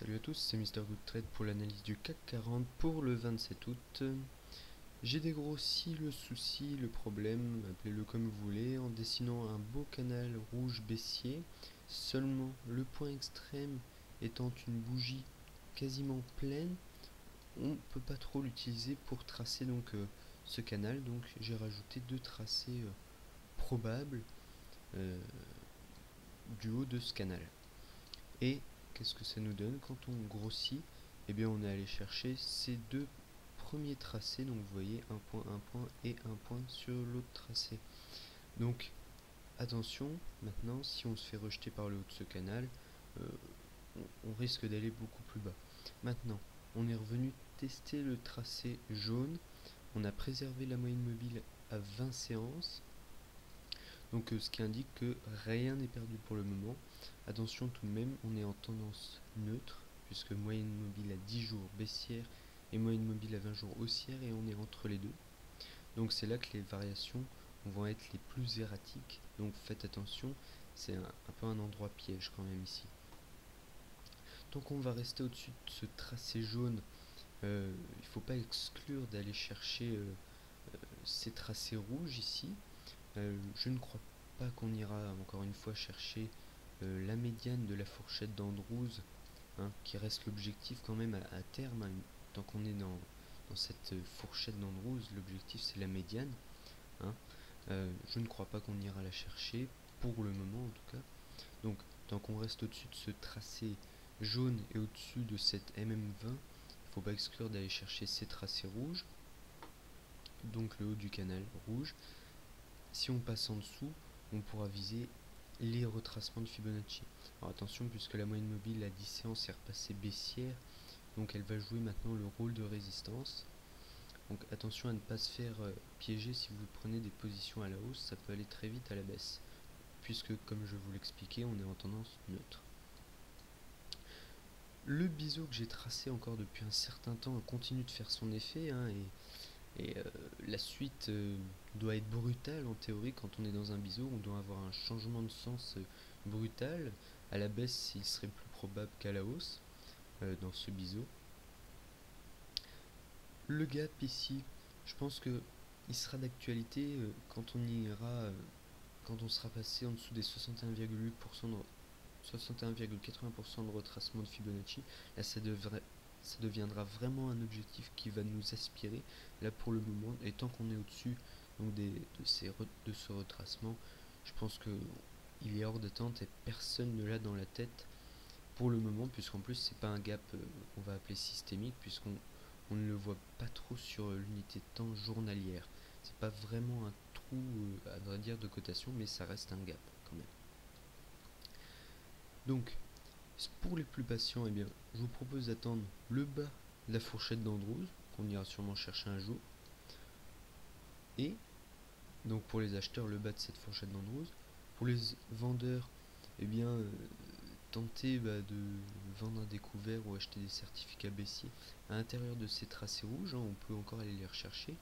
Salut à tous, c'est Mr Good Trade pour l'analyse du CAC 40 pour le 27 août. J'ai dégrossi le souci, le problème, appelez-le comme vous voulez, en dessinant un beau canal rouge baissier, seulement le point extrême étant une bougie quasiment pleine, on ne peut pas trop l'utiliser pour tracer ce canal, donc j'ai rajouté deux tracés probables du haut de ce canal. Et qu'est-ce que ça nous donne quand on grossit? Eh bien on est allé chercher ces deux premiers tracés, donc vous voyez un point et un point sur l'autre tracé. Donc attention, maintenant si on se fait rejeter par le haut de ce canal, on risque d'aller beaucoup plus bas. Maintenant, on est revenu tester le tracé jaune, on a préservé la moyenne mobile à 20 séances, donc ce qui indique que rien n'est perdu pour le moment. Attention tout de même, on est en tendance neutre, puisque moyenne mobile à 10 jours baissière et moyenne mobile à 20 jours haussière, et on est entre les deux. Donc c'est là que les variations vont être les plus erratiques, donc faites attention, c'est un peu un endroit piège quand même ici. Donc on va rester au-dessus de ce tracé jaune, il ne faut pas exclure d'aller chercher ces tracés rouges ici. Je ne crois pas qu'on ira encore une fois chercher la médiane de la fourchette d'Andrews, hein, qui reste l'objectif quand même à terme, hein, tant qu'on est dans cette fourchette d'Andrews, l'objectif c'est la médiane, hein. Je ne crois pas qu'on ira la chercher, pour le moment en tout cas. Donc tant qu'on reste au-dessus de ce tracé jaune et au-dessus de cette MM20, il ne faut pas exclure d'aller chercher ces tracés rouges, donc le haut du canal rouge. Si on passe en dessous, on pourra viser les retracements de Fibonacci. Alors attention, puisque la moyenne mobile à 10 séances est repassée baissière, donc elle va jouer maintenant le rôle de résistance. Donc attention à ne pas se faire piéger si vous prenez des positions à la hausse, ça peut aller très vite à la baisse, puisque comme je vous l'expliquais, on est en tendance neutre. Le biseau que j'ai tracé encore depuis un certain temps continue de faire son effet, hein, et la suite doit être brutale en théorie. Quand on est dans un biseau, on doit avoir un changement de sens brutal. À la baisse, il serait plus probable qu'à la hausse dans ce biseau. Le gap ici, je pense que il sera d'actualité quand on ira, quand on sera passé en dessous des 61,8% de 61,80% de retracement de Fibonacci. Là, ça deviendra vraiment un objectif qui va nous aspirer. Là, pour le moment, et tant qu'on est au-dessus donc de ce retracement, je pense que il est hors d'attente et personne ne l'a dans la tête pour le moment, puisqu'en plus c'est pas un gap qu'on va appeler systémique, puisqu'on ne le voit pas trop sur l'unité de temps journalière. C'est pas vraiment un trou à vrai dire de cotation, mais ça reste un gap quand même. Donc pour les plus patients, eh bien, je vous propose d'attendre le bas de la fourchette d'Andrews, qu'on ira sûrement chercher un jour. Et donc pour les acheteurs, le bas de cette fourchette d'Andrews. Pour les vendeurs, eh bien, tenter de vendre à découvert ou acheter des certificats baissiers à l'intérieur de ces tracés rouges, hein, on peut encore aller les rechercher.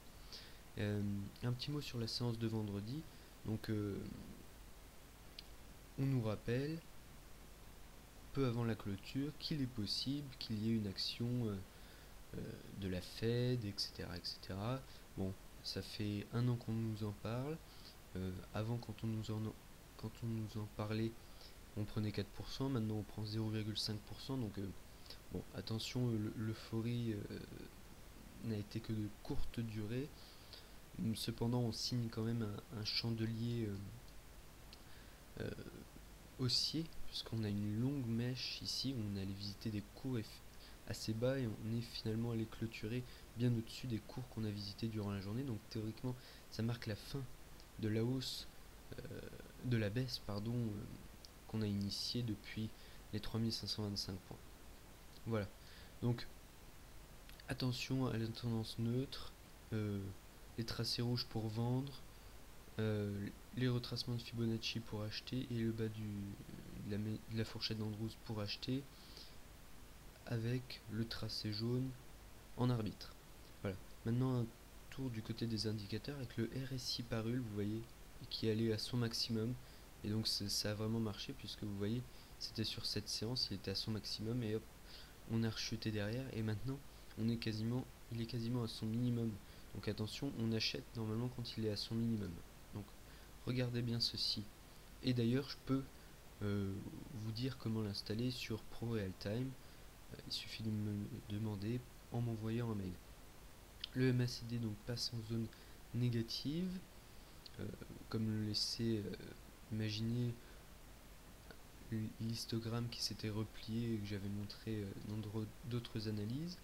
Un petit mot sur la séance de vendredi. Donc on nous rappelle peu avant la clôture qu'il est possible qu'il y ait une action de la Fed, etc., etc. Bon, ça fait un an qu'on nous en parle. Avant, quand on nous en parlait, on prenait 4%, maintenant on prend 0,5%. Donc bon, attention, l'euphorie n'a été que de courte durée. Cependant, on signe quand même un chandelier haussier, puisqu'on a une longue mèche ici. On allait visiter des cours assez bas et on est finalement allé clôturer bien au-dessus des cours qu'on a visités durant la journée. Donc théoriquement, ça marque la fin de la hausse, de la baisse, pardon, qu'on a initiée depuis les 3525 points. Voilà. Donc attention à la tendance neutre, les tracés rouges pour vendre, les retracements de Fibonacci pour acheter et le bas de la fourchette d'Andrews pour acheter, avec le tracé jaune en arbitre. Voilà. Maintenant un tour du côté des indicateurs avec le RSI par Hull, vous voyez, qui est allé à son maximum, et donc ça a vraiment marché, puisque vous voyez c'était sur cette séance, il était à son maximum, et hop, on a rechuté derrière, et maintenant il est quasiment à son minimum. Donc attention, on achète normalement quand il est à son minimum. Donc regardez bien ceci. Et d'ailleurs, je peux vous dire comment l'installer sur Pro Realtime. Il suffit de me demander en m'envoyant un mail. Le MACD donc passe en zone négative, comme le laissait imaginer l'histogramme qui s'était replié et que j'avais montré dans d'autres analyses.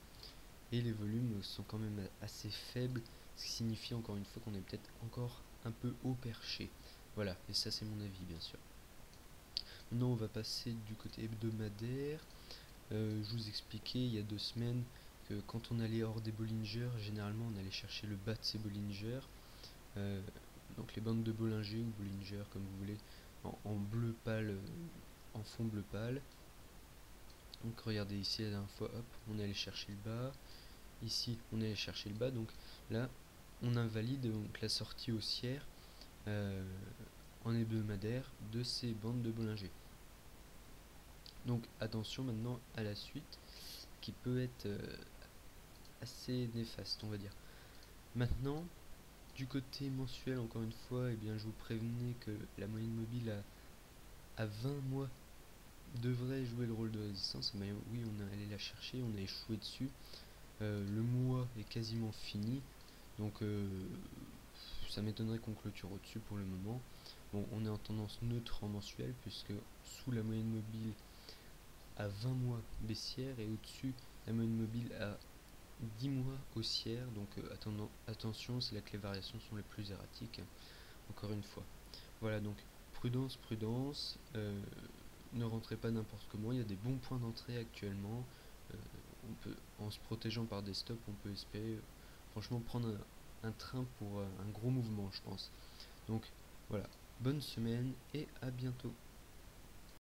Et les volumes sont quand même assez faibles, ce qui signifie encore une fois qu'on est peut-être encore un peu haut perché. Voilà, et ça c'est mon avis bien sûr. Maintenant on va passer du côté hebdomadaire. Je vous expliquais il y a 2 semaines que quand on allait hors des Bollinger, généralement on allait chercher le bas de ces Bollinger. Donc les bandes de Bollinger ou Bollinger comme vous voulez, en bleu pâle, en fond bleu pâle. Donc regardez ici la dernière fois, hop, on allait chercher le bas. Ici on allait chercher le bas, donc là on invalide donc la sortie haussière en hebdomadaire de ces bandes de Bollinger. Donc attention maintenant à la suite qui peut être assez néfaste, on va dire. Maintenant, du côté mensuel, encore une fois, eh bien, je vous prévenais que la moyenne mobile à 20 mois devrait jouer le rôle de résistance. Mais oui, on est allé la chercher, on a échoué dessus. Le mois est quasiment fini, donc ça m'étonnerait qu'on clôture au-dessus pour le moment. Bon, on est en tendance neutre en mensuel, puisque sous la moyenne mobile à 20 mois baissière et au-dessus la moyenne mobile à 10 mois haussière. Donc attention, c'est là que les variations sont les plus erratiques, encore une fois. Voilà, donc prudence, prudence, ne rentrez pas n'importe comment, il y a des bons points d'entrée actuellement. En se protégeant par des stops, on peut espérer franchement prendre un train pour un gros mouvement, je pense. Donc voilà, bonne semaine et à bientôt.